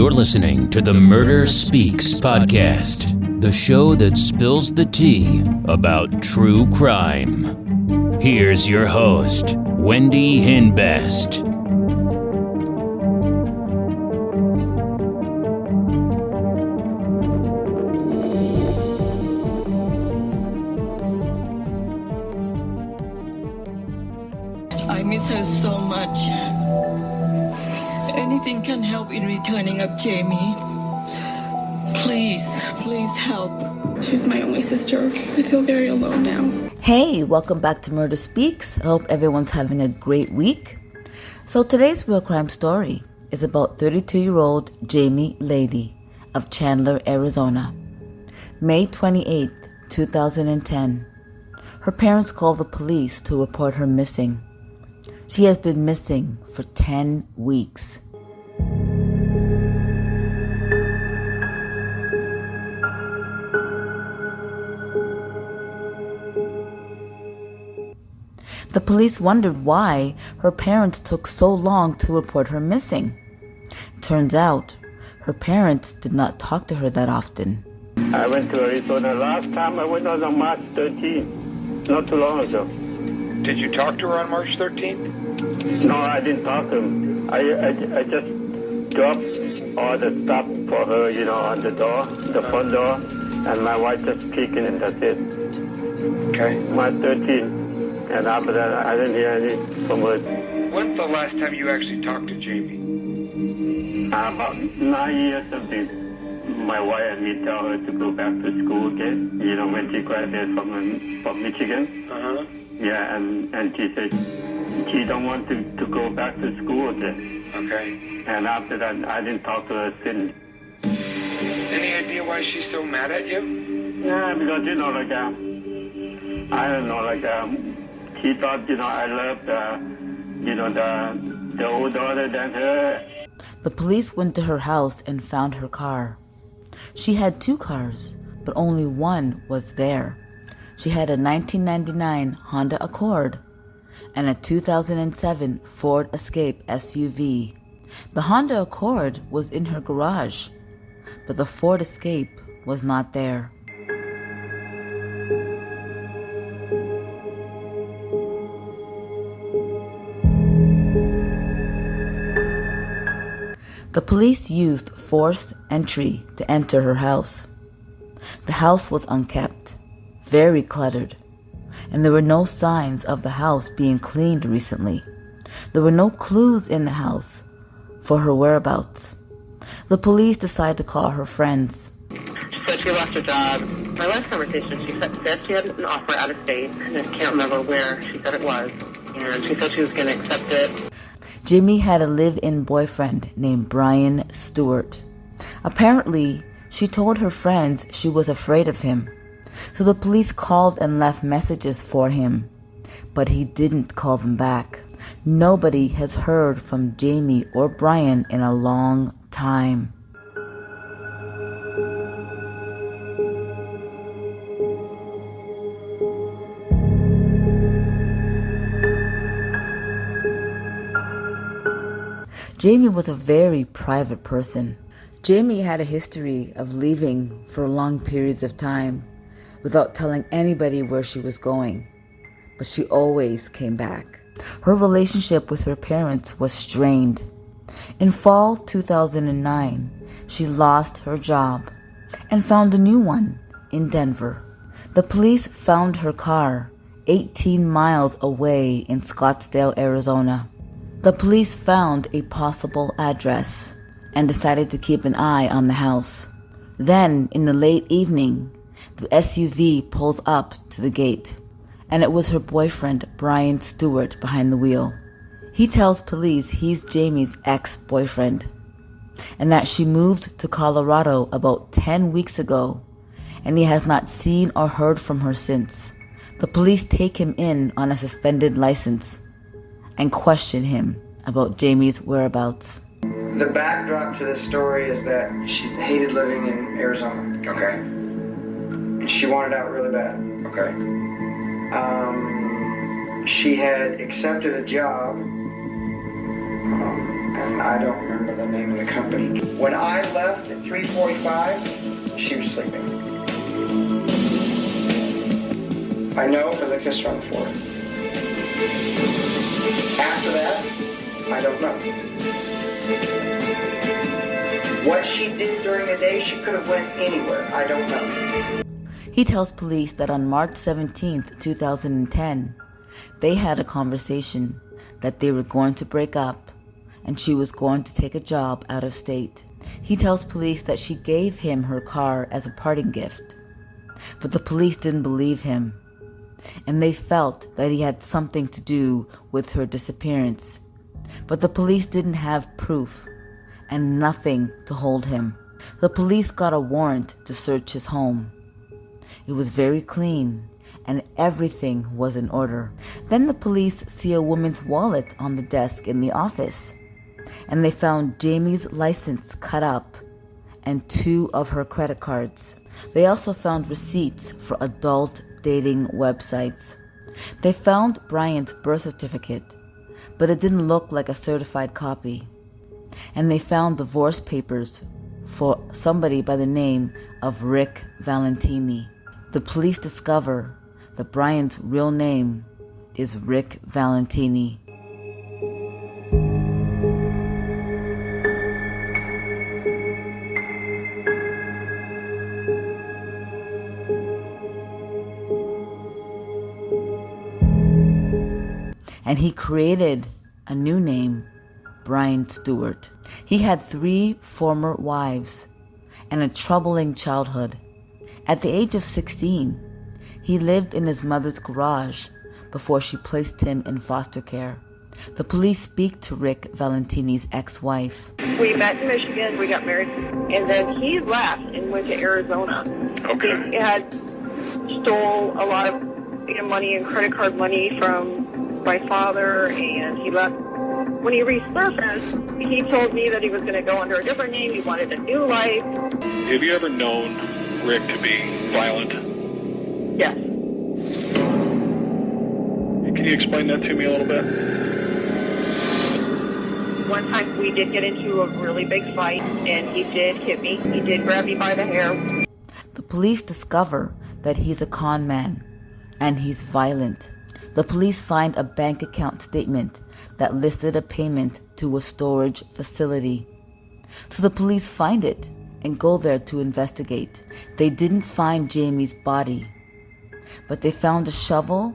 You're listening to the Murder Speaks podcast, the show that spills the tea about true crime. Here's your host, Wendy Hinbest. I miss her so much. Anything can help in returning of Jamie. Please help. She's my only sister. I feel very alone now. Hey, welcome back to Murder Speaks. I hope everyone's having a great week. So today's real crime story is about 32-year-old Jamie Laiaddee of Chandler, Arizona. May 28, 2010. Her parents called the police to report her missing. She has been missing for 10 weeks. The police wondered why her parents took so long to report her missing. Turns out, her parents did not talk to her that often. I went to Arizona. Last time I went on March 13th, not too long ago. Did you talk to her on March 13th? No, I didn't talk to him. I just dropped all the stuff for her, on the door, the front door, and my wife just peeking and that's it. Okay. March 13th, and after that I didn't hear anything from her. When's the last time you actually talked to Jamie? About 9 years something. My wife and me tell her to go back to school again, when she graduated from Michigan. Uh-huh. Yeah, and she said she don't want to go back to school again. Okay. And after that, I didn't talk to her since. Any idea why she's so mad at you? Yeah, because, I don't know, she thought, I loved, the old daughter than her. The police went to her house and found her car. She had 2 cars, but only one was there. She had a 1999 Honda Accord and a 2007 Ford Escape SUV. The Honda Accord was in her garage, but the Ford Escape was not there. The police used forced entry to enter her house. The house was unkept, very cluttered, and there were no signs of the house being cleaned recently. There were no clues in the house for her whereabouts. The police decided to call her friends. She said she lost her job. My last conversation, she said she had an offer out of state, and I can't remember where she said it was, and she said she was going to accept it. Jimmy had a live-in boyfriend named Brian Stewart. Apparently, she told her friends she was afraid of him. So the police called and left messages for him, but he didn't call them back. Nobody has heard from Jamie or Brian in a long time. Jamie was a very private person. Jamie had a history of leaving for long periods of time without telling anybody where she was going, but she always came back. Her relationship with her parents was strained. In fall 2009, she lost her job and found a new one in Denver. The police found her car 18 miles away in Scottsdale, Arizona. The police found a possible address and decided to keep an eye on the house. Then, in the late evening, the SUV pulls up to the gate, and it was her boyfriend, Brian Stewart, behind the wheel. He tells police he's Jamie's ex-boyfriend, and that she moved to Colorado about 10 weeks ago, and he has not seen or heard from her since. The police take him in on a suspended license and question him about Jamie's whereabouts. The backdrop to this story is that she hated living in Arizona. Okay. And she wanted out really bad. Okay. She had accepted a job and I don't remember the name of the company. When I left at 3:45, she was sleeping. I know because I kissed her on the forehead. After that, I don't know. What she did during the day, she could have went anywhere. I don't know. He tells police that on March 17th, 2010, they had a conversation that they were going to break up and she was going to take a job out of state. He tells police that she gave him her car as a parting gift, but the police didn't believe him, and they felt that he had something to do with her disappearance. But the police didn't have proof and nothing to hold him. The police got a warrant to search his home. It was very clean and everything was in order. Then the police see a woman's wallet on the desk in the office, and they found Jamie's license cut up and 2 of her credit cards. They also found receipts for adult dating websites. They found Brian's birth certificate, but it didn't look like a certified copy. And they found divorce papers for somebody by the name of Rick Valentini. The police discover that Brian's real name is Rick Valentini. And he created a new name, Brian Stewart. He had 3 former wives and a troubling childhood. At the age of 16, he lived in his mother's garage before she placed him in foster care. The police speak to Rick Valentini's ex-wife. We met in Michigan, we got married, and then he left and went to Arizona. Okay. He had stole a lot of money and credit card money from my father, and he left. When he resurfaced, he told me that he was going to go under a different name. He wanted a new life. Have you ever known Rick to be violent? Yes. Can you explain that to me a little bit? One time we did get into a really big fight, and he did hit me. He did grab me by the hair. The police discover that he's a con man and he's violent. The police find a bank account statement that listed a payment to a storage facility. So the police find it and go there to investigate. They didn't find Jamie's body, but they found a shovel,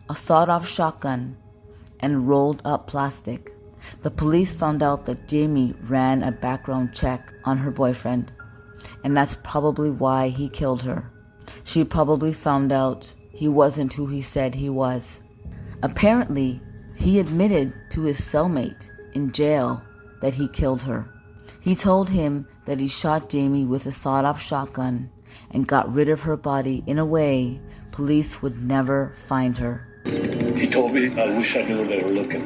a sawed-off shotgun, and rolled up plastic. The police found out that Jamie ran a background check on her boyfriend, and that's probably why he killed her. She probably found out he wasn't who he said he was. Apparently, he admitted to his cellmate in jail that he killed her. He told him that he shot Jamie with a sawed-off shotgun and got rid of her body in a way police would never find her. He told me, I wish I knew where they were looking.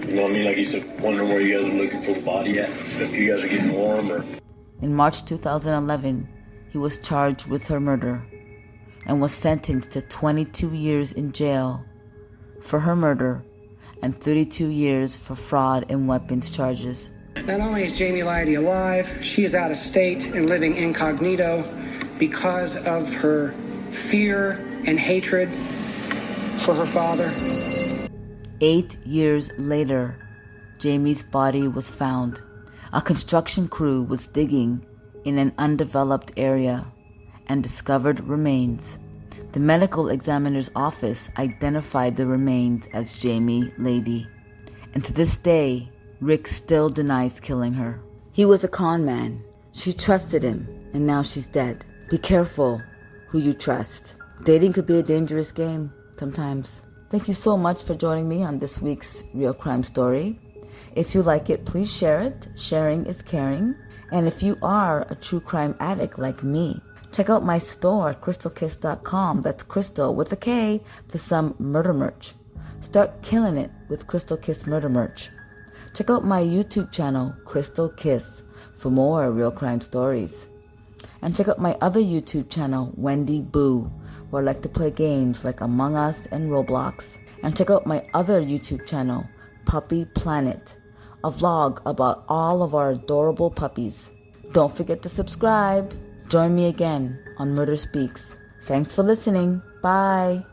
You know what I mean? Like he said, wondering where you guys are looking for the body at. If you guys are getting warm or... In March 2011, he was charged with her murder and was sentenced to 22 years in jail for her murder and 32 years for fraud and weapons charges. Not only is Jamie Laiaddee alive, she is out of state and living incognito because of her fear and hatred for her father. 8 years later, Jamie's body was found. A construction crew was digging in an undeveloped area and discovered remains. The medical examiner's office identified the remains as Jamie Laiaddee. And to this day, Rick still denies killing her. He was a con man. She trusted him, and now she's dead. Be careful who you trust. Dating could be a dangerous game sometimes. Thank you so much for joining me on this week's Real Crime Story. If you like it, please share it. Sharing is caring. And if you are a true crime addict like me, check out my store at crystalkiss.com. That's Crystal with a K for some murder merch. Start killing it with Crystal Kiss murder merch. Check out my YouTube channel, Crystal Kiss, for more real crime stories. And check out my other YouTube channel, Wendy Boo, where I like to play games like Among Us and Roblox. And check out my other YouTube channel, Puppy Planet. a vlog about all of our adorable puppies. Don't forget to subscribe. Join me again on Murder Speaks. Thanks for listening. Bye.